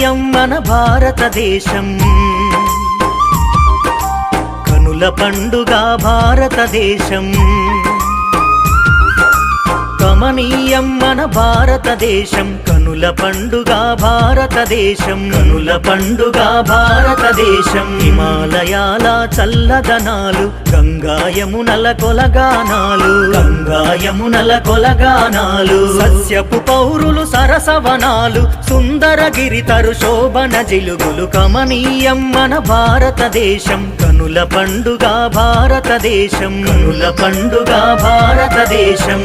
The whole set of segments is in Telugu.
కమనీయం మన భారతదేశం కనుల పండుగ భారతదేశం కమనీయం మన భారతదేశం కనుల పండుగ భారతదేశం కనుల పండుగ భారతదేశం హిమాలయాల చల్లదనాలు గంగా యమునల కొలగానాలు గంగా యమునల కొలగానాలు సస్యపు పౌరులు సరసవనాలు సుందరగిరి తరు శోభన జిలుగులు కమనీయం మన భారతదేశం కనుల పండుగ భారతదేశం కనుల పండుగ భారతదేశం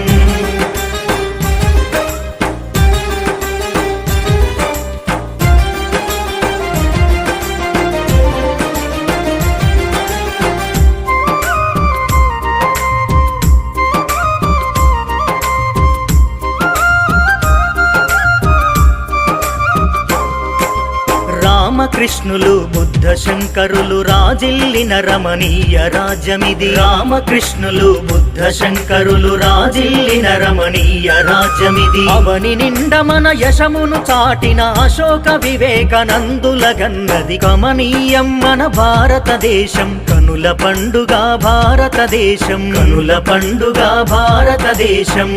రామకృష్ణులు బుద్ధ శంకరులు రాజిల్లిన రమణీయ రాజ్యమిది రామకృష్ణులు బుద్ధ శంకరులు రాజిల్లిన రమణీయ రాజ్యమిది అవని నిండ మన యశమును చాటిన అశోక వివేకానందుల గన్నది కమనీయం మన భారతదేశం కనుల పండుగ భారతదేశం కనుల పండుగ భారతదేశం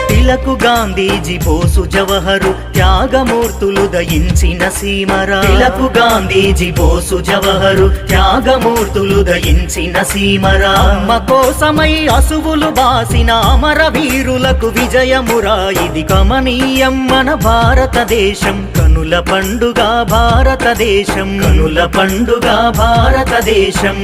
తిలకు గాంధీజీ బోసు జవహరు త్యాగమూర్తులు దయించిన సీమరా తిలకు గాంధీజీ బోసు జవహరు త్యాగమూర్తులు దయించిన సీమరా అమ్మ కోసమై అసువులు బాసిన అమర వీరులకు విజయమురా ఇది కమనీయం మన భారతదేశం కనుల పండుగ భారతదేశం కనుల పండుగ భారతదేశం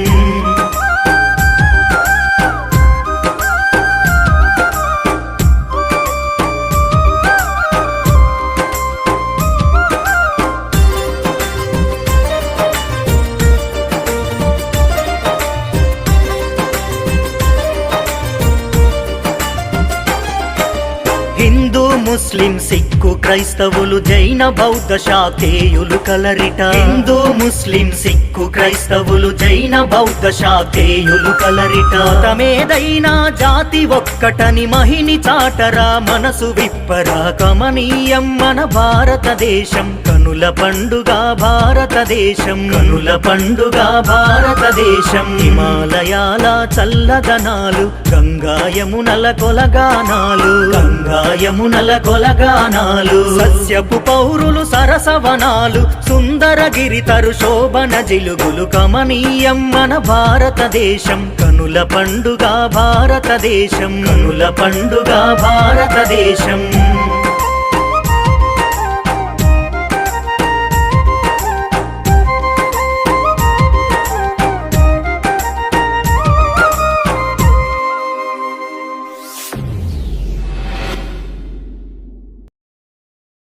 హిందూ ముస్లిం సిక్కు క్రైస్తవులు జైన బౌద్ధ శాక్తేయులు కలరిట హిందూ ముస్లిం సిక్కు క్రైస్తవులు జైన బౌద్ధ శాక్తేయులు కలరిట తమేదైనా జాతి ఒక్కటని మహిని చాటరా మనసు విప్పరా కమనీయం మన భారతదేశం కనుల పండుగ భారతదేశం కనుల పండుగ భారతదేశం హిమాలయాల చల్లదనాలు గంగా యమునల కొలగానాలు గంగా యమునల కొలగానాలు సస్యపు పౌరులు సరసవనాలు సుందరగిరి తరు శోభన జిలుగులు కమనీయం మన భారతదేశం కనుల పండుగ భారతదేశం కనుల పండుగ భారతదేశం